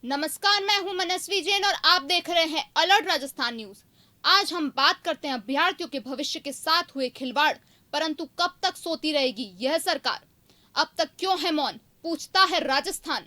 नमस्कार, मैं हूं मनस्वी जैन और आप देख रहे हैं अलर्ट राजस्थान न्यूज। आज हम बात करते हैं अभ्यर्थियों के भविष्य के साथ हुए खिलवाड़, परंतु कब तक सोती रहेगी यह सरकार? अब तक क्यों है मौन, पूछता है राजस्थान।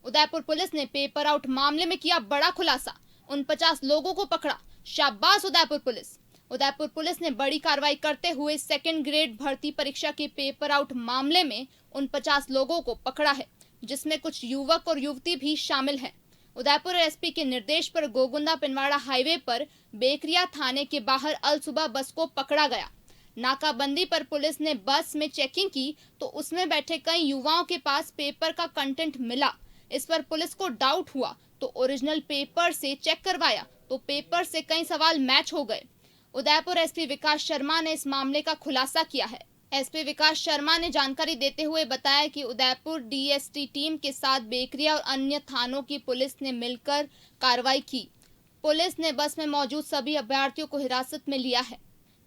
उदयपुर पुलिस ने पेपर आउट मामले में किया बड़ा खुलासा, 49 लोगों को पकड़ा। शाबाश उदयपुर पुलिस। उदयपुर पुलिस ने बड़ी कार्रवाई करते हुए सेकंड ग्रेड भर्ती परीक्षा के पेपर आउट मामले में 49 लोगों को पकड़ा है, जिसमें कुछ युवक और युवती भी शामिल हैं। उदयपुर एसपी के निर्देश पर गोगुंदा पिनवाड़ा हाईवे पर बेकरिया थाने के बाहर अल सुबह बस को पकड़ा गया। नाकाबंदी पर पुलिस ने बस में चेकिंग की तो उसमें बैठे कई युवाओं के पास पेपर का कंटेंट मिला। इस पर पुलिस को डाउट हुआ तो ओरिजिनल पेपर से चेक करवाया तो पेपर से कई सवाल मैच हो गए। उदयपुर एसपी विकास शर्मा ने इस मामले का खुलासा किया है। एसपी विकास शर्मा ने जानकारी देते हुए बताया कि उदयपुर डीएसटी टीम के साथ बेकरिया और अन्य थानों की पुलिस ने मिलकर कार्रवाई की। पुलिस ने बस में मौजूद सभी अभ्यर्थियों को हिरासत में लिया है।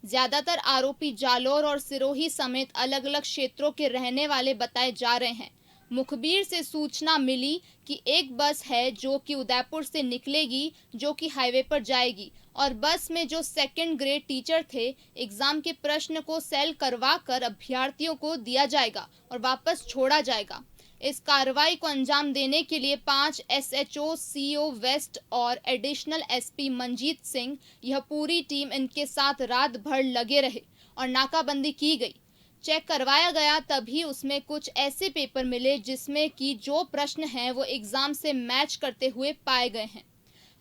ज्यादातर आरोपी जालोर और सिरोही समेत अलग अलग क्षेत्रों के रहने वाले बताए जा रहे हैं। मुखबिर से सूचना मिली कि एक बस है जो कि उदयपुर से निकलेगी, जो कि हाईवे पर जाएगी, और बस में जो सेकंड ग्रेड टीचर थे, एग्जाम के प्रश्न को सेल करवा कर अभ्यर्थियों को दिया जाएगा और वापस छोड़ा जाएगा। इस कार्रवाई को अंजाम देने के लिए 5 एसएचओ सीओ वेस्ट और एडिशनल एसपी मंजीत सिंह, यह पूरी टीम इनके साथ रात भर लगे रहे और नाकाबंदी की गई। चेक करवाया गया, तभी उसमें कुछ ऐसे पेपर मिले जिसमें कि जो प्रश्न हैं वो एग्जाम से मैच करते हुए पाए गए हैं।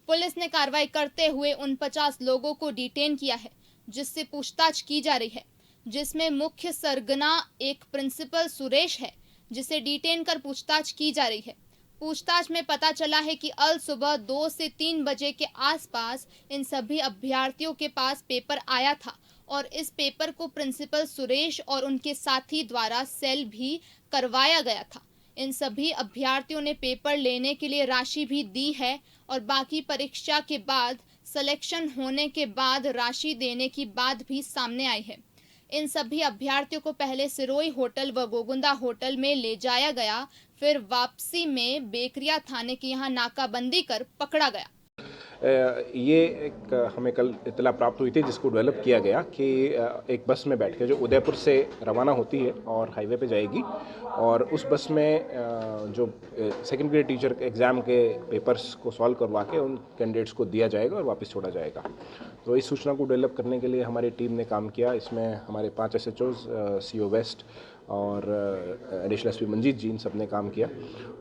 पुलिस ने कार्रवाई करते हुए 49 लोगों को डिटेन किया है, जिससे पूछताछ की जा रही है, जिसमें मुख्य सरगना एक प्रिंसिपल सुरेश है, जिसे डिटेन कर पूछताछ की जा रही है। पूछताछ में पता चला है कि अल सुबह 2 से 3 बजे के आसपास इन सभी अभ्यर्थियों के पास पेपर आया था और इस पेपर को प्रिंसिपल सुरेश और उनके साथी द्वारा सेल भी करवाया गया था। इन सभी अभ्यर्थियों ने पेपर लेने के लिए राशि भी दी है और बाकी परीक्षा के बाद सिलेक्शन होने के बाद राशि देने की बात भी सामने आई है। इन सभी अभ्यर्थियों को पहले सिरोही होटल व गोगुंदा होटल में ले जाया गया, फिर वापसी में बेकरिया थाने के यहाँ नाकाबंदी कर पकड़ा गया। ये एक हमें कल इत्तला प्राप्त हुई थी, जिसको डेवलप किया गया कि एक बस में बैठ के जो उदयपुर से रवाना होती है और हाईवे पे जाएगी, और उस बस में जो सेकंड ग्रेड टीचर एग्ज़ाम के पेपर्स को सॉल्व करवा के उन कैंडिडेट्स को दिया जाएगा और वापस छोड़ा जाएगा। तो इस सूचना को डेवलप करने के लिए हमारी टीम ने काम किया। इसमें हमारे 5 एसएचओज, सीओ वेस्ट और एडिशनल एसपी मंजीत जी, इन सब ने काम किया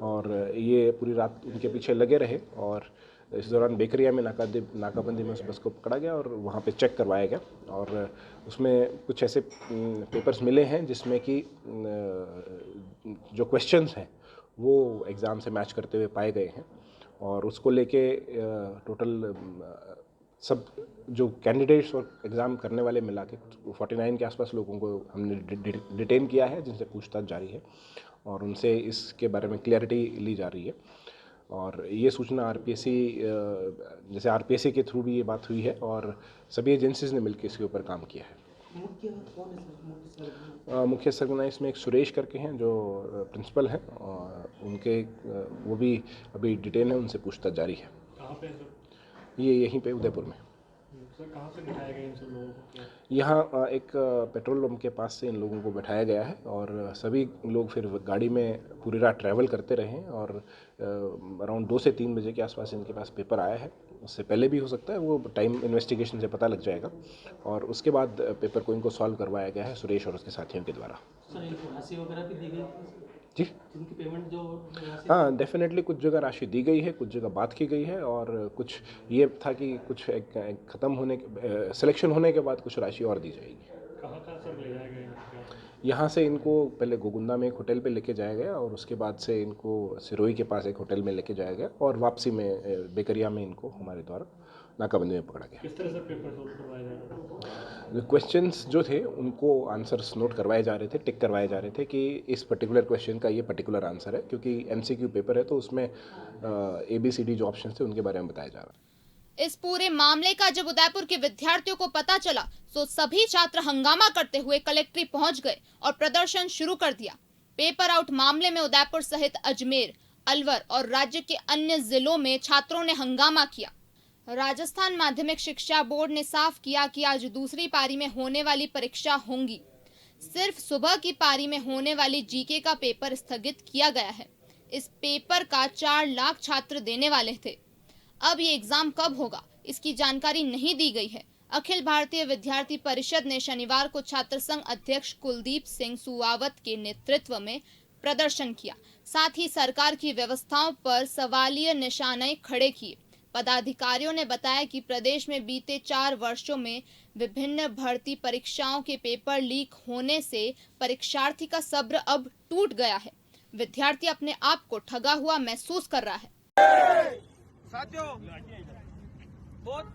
और ये पूरी रात उनके पीछे लगे रहे। और इस दौरान बेकरिया में नाकाबंदी में उस बस को पकड़ा गया और वहाँ पे चेक करवाया गया, और उसमें कुछ ऐसे पेपर्स मिले हैं जिसमें कि जो क्वेश्चंस हैं वो एग्ज़ाम से मैच करते हुए पाए गए हैं, और उसको लेके टोटल सब जो कैंडिडेट्स और एग्ज़ाम करने वाले मिला के 49 के आसपास लोगों को हमने डिटेन किया है, जिनसे पूछताछ जारी है और उनसे इसके बारे में क्लैरिटी ली जा रही है। और ये सूचना आरपीएससी, जैसे आरपीएससी के थ्रू भी ये बात हुई है और सभी एजेंसीज ने मिलकर इसके ऊपर काम किया है। मुख्य सरगना इसमें एक सुरेश करके हैं जो प्रिंसिपल हैं, और उनके वो भी अभी डिटेन है, उनसे पूछताछ जारी है। कहाँ पे सर? ये यहीं पे उदयपुर में। सर कहाँ से बिठाया गया इन सब लोगों को? यहाँ एक पेट्रोल पंप के पास से इन लोगों को बैठाया गया है और सभी लोग फिर गाड़ी में पूरी रात ट्रैवल करते रहे और अराउंड 2 से 3 बजे के आसपास इनके पास पेपर आया है। उससे पहले भी हो सकता है, वो टाइम इन्वेस्टिगेशन से पता लग जाएगा, और उसके बाद पेपर को इनको सॉल्व करवाया गया है सुरेश और उसके साथियों के द्वारा। सर इनको राशि वगैरह भी दी गई जी इनकी पेमेंट जो हाँ, डेफिनेटली कुछ जगह राशि दी गई है, कुछ जगह बात की गई है, और कुछ ये था कि कुछ ख़त्म होने सिलेक्शन होने के बाद कुछ राशि और दी जाएगी। कहाँ सर ले जाया गया? यहाँ से इनको पहले गोगुंदा में एक होटल पे लेके जाया गया और उसके बाद से इनको सिरोही के पास एक होटल में लेके जाया गया और वापसी में बेकरिया में इनको हमारे द्वारा नाकाबंदी में पकड़ा गया। किस तरह से पेपर सोल्व करवाया जा रहा है? क्वेश्चंस जो थे उनको आंसर्स नोट करवाए जा रहे थे, टिक करवाए जा रहे थे कि इस पर्टिकुलर क्वेश्चन का ये पर्टिकुलर आंसर है, क्योंकि एमसीक्यू पेपर है तो उसमें ABCD जो ऑप्शन थे उनके बारे में बताया जा रहा है। इस पूरे मामले का जब उदयपुर के विद्यार्थियों को पता चला तो सभी छात्र हंगामा करते हुए कलेक्ट्रेट पहुंच गए और प्रदर्शन शुरू कर दिया। पेपर आउट मामले में उदयपुर सहित अजमेर, अलवर और राज्य के अन्य जिलों में छात्रों ने हंगामा किया। राजस्थान माध्यमिक शिक्षा बोर्ड ने साफ किया कि आज दूसरी पारी में होने वाली परीक्षा होंगी। सिर्फ सुबह की पारी में होने वाली जीके का पेपर स्थगित किया गया है। इस पेपर का 4 लाख छात्र देने वाले थे। अब ये एग्जाम कब होगा, इसकी जानकारी नहीं दी गई है। अखिल भारतीय विद्यार्थी परिषद ने शनिवार को छात्र संघ अध्यक्ष कुलदीप सिंह सुवावत के नेतृत्व में प्रदर्शन किया। साथ ही सरकार की व्यवस्थाओं पर सवालिया निशाने खड़े किए। पदाधिकारियों ने बताया कि प्रदेश में बीते 4 वर्षों में विभिन्न भर्ती परीक्षाओं के पेपर लीक होने से परीक्षार्थी का सब्र अब टूट गया है। विद्यार्थी अपने आप को ठगा हुआ महसूस कर रहा है। साथियों, बहुत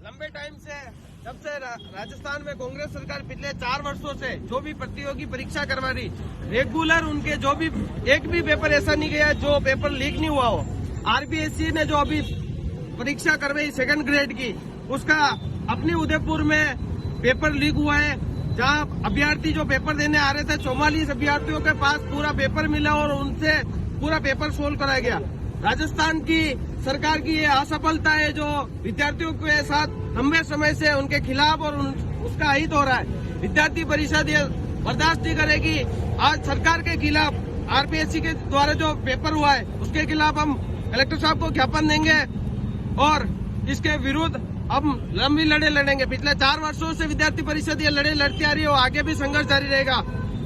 लंबे टाइम से जब से राजस्थान में कांग्रेस सरकार पिछले 4 वर्षों से जो भी प्रतियोगी परीक्षा करवा रही, रेगुलर उनके जो भी एक भी पेपर ऐसा नहीं गया जो पेपर लीक नहीं हुआ हो। आरपीएससी ने जो अभी परीक्षा करवाई 2nd ग्रेड की, उसका अपने उदयपुर में पेपर लीक हुआ है, जहां अभ्यर्थी जो पेपर देने आ रहे थे 44 अभ्यर्थियों के पास पूरा पेपर मिला और उनसे पूरा पेपर सोल्व कराया गया। राजस्थान की सरकार की ये असफलता है जो विद्यार्थियों के साथ लंबे समय से उनके खिलाफ और उसका हित हो रहा है। विद्यार्थी परिषद ये बर्दाश्त नहीं करेगी। आज सरकार के खिलाफ आरपीएससी के द्वारा जो पेपर हुआ है उसके खिलाफ हम कलेक्टर साहब को ज्ञापन देंगे और इसके विरुद्ध हम लंबी लड़ाई लड़ेंगे। पिछले 4 वर्षों से विद्यार्थी परिषद ये लड़ाई लड़ती आ रही है और आगे भी संघर्ष जारी रहेगा।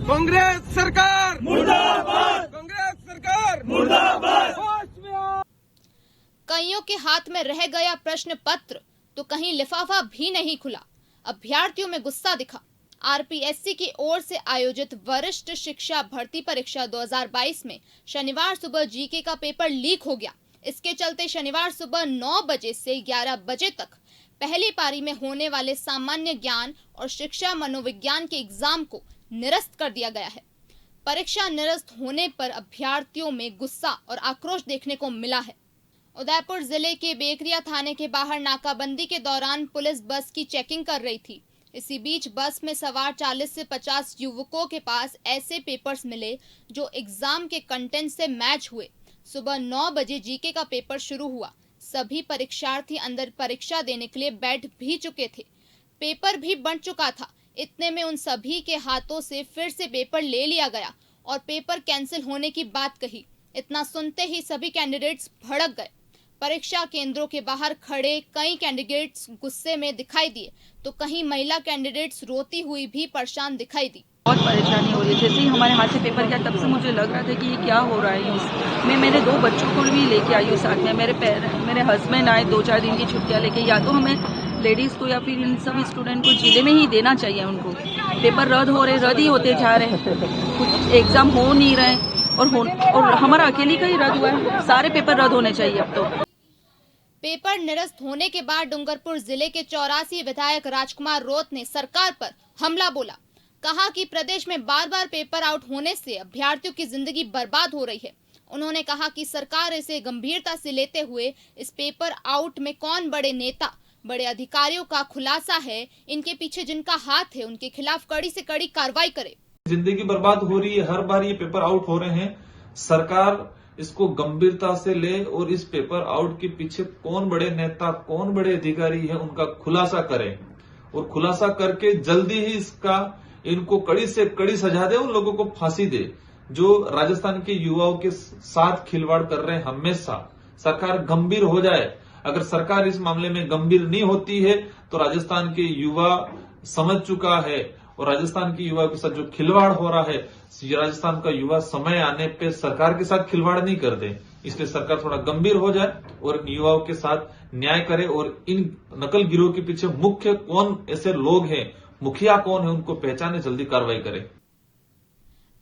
कांग्रेस सरकार मुर्दाबाद! कांग्रेस सरकार मुर्दाबाद! कईयों के हाथ में रह गया प्रश्न पत्र तो कहीं लिफाफा भी नहीं खुला। अभ्यर्थियों में गुस्सा दिखा। आरपीएससी की ओर से आयोजित वरिष्ठ शिक्षा भर्ती परीक्षा 2022 में शनिवार सुबह जीके का पेपर लीक हो गया। इसके चलते शनिवार सुबह 9 बजे से 11 बजे तक पहली पारी में होने वाले सामान्य ज्ञान और शिक्षा मनोविज्ञान के एग्जाम को निरस्त कर दिया गया है। परीक्षा निरस्त होने पर अभ्यर्थियों में गुस्सा और आक्रोश देखने को मिला है। उदयपुर जिले के बेकरिया थाने के बाहर नाकाबंदी के दौरान पुलिस बस की चेकिंग कर रही थी। इसी बीच बस में सवार 40 से 50 युवकों के पास ऐसे पेपर्स मिले जो एग्जाम के कंटेंट से मैच हुए। सुबह 9 बजे जीके का पेपर शुरू हुआ। सभी परीक्षार्थी अंदर परीक्षा देने के लिए बैठ भी चुके थे। पेपर भी बंट चुका था। इतने में उन सभी के हाथों से फिर से पेपर ले लिया गया और पेपर कैंसिल होने की बात कही। इतना सुनते ही सभी कैंडिडेट्स भड़क गए। परीक्षा केंद्रों के बाहर खड़े कई कैंडिडेट्स गुस्से में दिखाई दिए तो कहीं महिला कैंडिडेट्स रोती हुई भी परेशान दिखाई दी। बहुत परेशानी हो रही है। जैसे ही हमारे हाथ से पेपर गया तब से मुझे लग रहा था कि ये क्या हो रहा है। मैं मेरे 2 बच्चों को भी लेके आई हूँ साथ में। मेरे हस्बैंड आए 2-4 दिन की छुट्टियाँ लेके। या तो हमें लेडीज़ को या फिर इन सब स्टूडेंट को जिले में ही देना चाहिए। उनको पेपर रद्द ही होते जा रहे हैं। कुछ एग्ज़ाम हो नहीं रहे और हमारा अकेले का ही रद्द हुआ है। सारे पेपर रद्द होने चाहिए अब तो। पेपर निरस्त होने के बाद डूंगरपुर जिले के 84 विधायक राजकुमार रोत ने सरकार पर हमला बोला। कहा कि प्रदेश में बार-बार पेपर आउट होने से अभ्यर्थियों की जिंदगी बर्बाद हो रही है। उन्होंने कहा कि सरकार इसे गंभीरता से लेते हुए इस पेपर आउट में कौन बड़े नेता, बड़े अधिकारियों का खुलासा है, इनके पीछे जिनका हाथ है, उनके खिलाफ कड़ी से कड़ी कार्रवाई करे। जिंदगी बर्बाद हो रही है, हर बार ये पेपर आउट हो रहे हैं। सरकार इसको गंभीरता से ले और इस पेपर आउट के पीछे कौन बड़े नेता, कौन बड़े अधिकारी हैं, उनका खुलासा करें और खुलासा करके जल्दी ही इनको कड़ी से कड़ी सजा दे, उन लोगों को फांसी दे जो राजस्थान के युवाओं के साथ खिलवाड़ कर रहे हैं। हमेशा सरकार गंभीर हो जाए। अगर सरकार इस मामले में गंभीर नहीं होती है तो राजस्थान के युवा समझ चुका है और राजस्थान के युवा के साथ जो खिलवाड़ हो रहा है, राजस्थान का युवा समय आने पे सरकार के साथ खिलवाड़ नहीं कर दे। इसलिए सरकार थोड़ा गंभीर हो जाए और इन युवाओं के साथ न्याय करे और इन नकल गिरोह के पीछे मुख्य कौन ऐसे लोग हैं, मुखिया कौन है, उनको पहचाने, जल्दी कार्रवाई करे।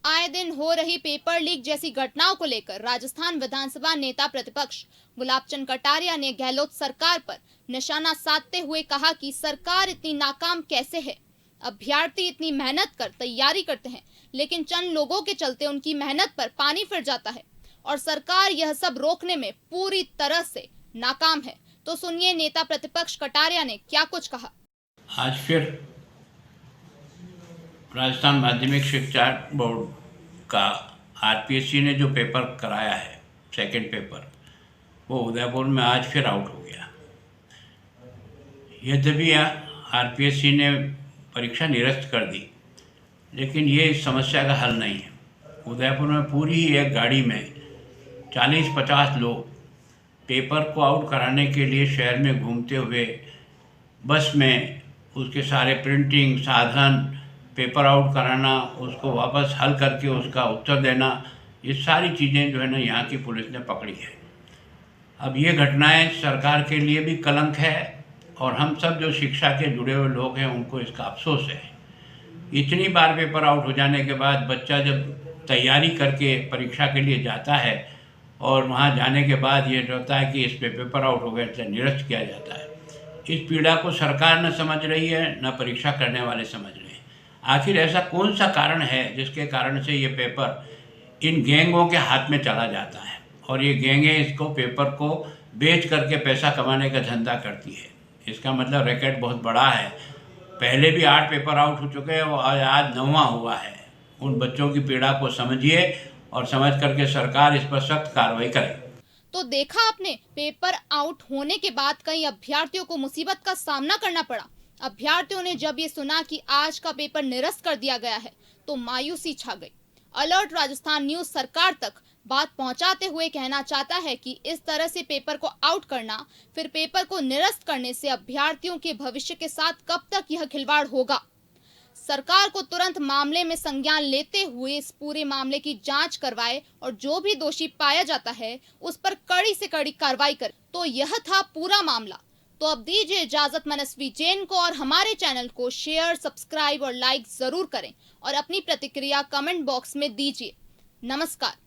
आए दिन हो रही पेपर लीक जैसी घटनाओं को लेकर राजस्थान विधानसभा नेता प्रतिपक्ष गुलाब चंद कटारिया ने गहलोत सरकार पर निशाना साधते हुए कहा कि सरकार इतनी नाकाम कैसे है। अभ्यर्थी इतनी मेहनत कर तैयारी करते हैं लेकिन चंद लोगों के चलते उनकी मेहनत पर पानी फिर जाता है और सरकार यह सब रोकने में पूरी तरह से नाकाम है। तो सुनिए नेता प्रतिपक्ष कटारिया ने क्या कुछ कहा। आज फिर राजस्थान माध्यमिक शिक्षा बोर्ड का आरपीएससी ने जो पेपर कराया है सेकंड पेपर, वो उदयपुर में आज फिर आउट हो गया। यद्यपि आरपीएससी ने परीक्षा निरस्त कर दी, लेकिन ये इस समस्या का हल नहीं है। उदयपुर में पूरी ही एक गाड़ी में 40-50 लोग पेपर को आउट कराने के लिए शहर में घूमते हुए बस में उसके सारे प्रिंटिंग साधन, पेपर आउट कराना, उसको वापस हल करके उसका उत्तर देना, ये सारी चीज़ें जो है ना यहाँ की पुलिस ने पकड़ी है। अब ये घटनाएं सरकार के लिए भी कलंक है और हम सब जो शिक्षा के जुड़े हुए लोग हैं उनको इसका अफसोस है। इतनी बार पेपर आउट हो जाने के बाद बच्चा जब तैयारी करके परीक्षा के लिए जाता है और वहाँ जाने के बाद ये होता है कि इस पे पेपर आउट हो गए तो निरस्त किया जाता है। इस पीड़ा को सरकार न समझ रही है, न परीक्षा करने वाले समझ रहे हैं। आखिर ऐसा कौन सा कारण है जिसके कारण से ये पेपर इन गैंगों के हाथ में चला जाता है और ये गैंगें इसको पेपर को बेच करके पैसा कमाने का धंधा करती है। इसका मतलब रैकेट बहुत बड़ा है। पहले भी 8 पेपर आउट हो चुके हैं और आज 9वां हुआ है। उन बच्चों की पीड़ा को समझिए और समझ करके सरकार इस पर सख्त कार्रवाई करे। तो देखा आपने, पेपर आउट होने के बाद कई अभ्यर्थियों को मुसीबत का सामना करना पड़ा। अभ्यर्थियों ने जब ये सुना कि आज का पेपर निरस्त कर दिया गया है तो मायूसी छा गई। अलर्ट राजस्थान न्यूज सरकार तक बात पहुंचाते हुए कहना चाहता है कि इस तरह से पेपर को आउट करना, फिर पेपर को निरस्त करने से अभ्यर्थियों के भविष्य के साथ कब तक यह खिलवाड़ होगा। सरकार को तुरंत मामले में संज्ञान लेते हुए इस पूरे मामले की जांच करवाए और जो भी दोषी पाया जाता है उस पर कड़ी से कड़ी कार्रवाई करे। तो यह था पूरा मामला। तो अब दीजिए इजाजत मनस्वी जैन को और हमारे चैनल को शेयर, सब्सक्राइब और लाइक जरूर करें और अपनी प्रतिक्रिया कमेंट बॉक्स में दीजिए। नमस्कार।